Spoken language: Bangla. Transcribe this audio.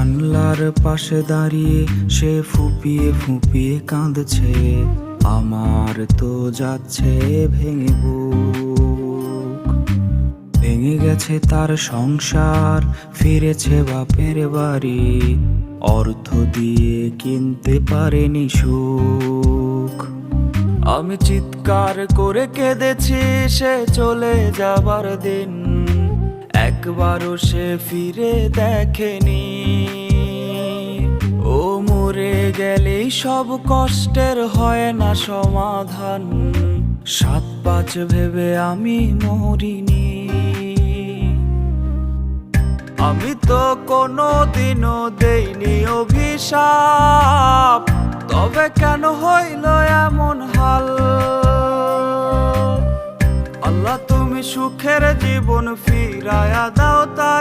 জানলার পাশে দাঁড়িয়ে সে ফুপিয়ে ফুপিয়ে কাঁদছে, আমার তো যাচ্ছে ভেঙে বুক। ভেঙে গেছে তার সংসার, ফিরেছে বাপের বাড়ি, অর্থ দিয়ে কিনতে পারেনি সুখ। আমি চিৎকার করে কেঁদেছি সে চলে যাবার দিন, একবারও সে ফিরে দেখেনি। ও মরে গেলেই সব কষ্টের হয় না সমাধান, 7-5 ভেবে আমি মরিনি। আমি তো কোনোদিনও দেইনি অভিশাপ, তবে কেন হইল এমন হাল? আল্লাহ তুমি সুখের জীবন ফিরায়া দাও তার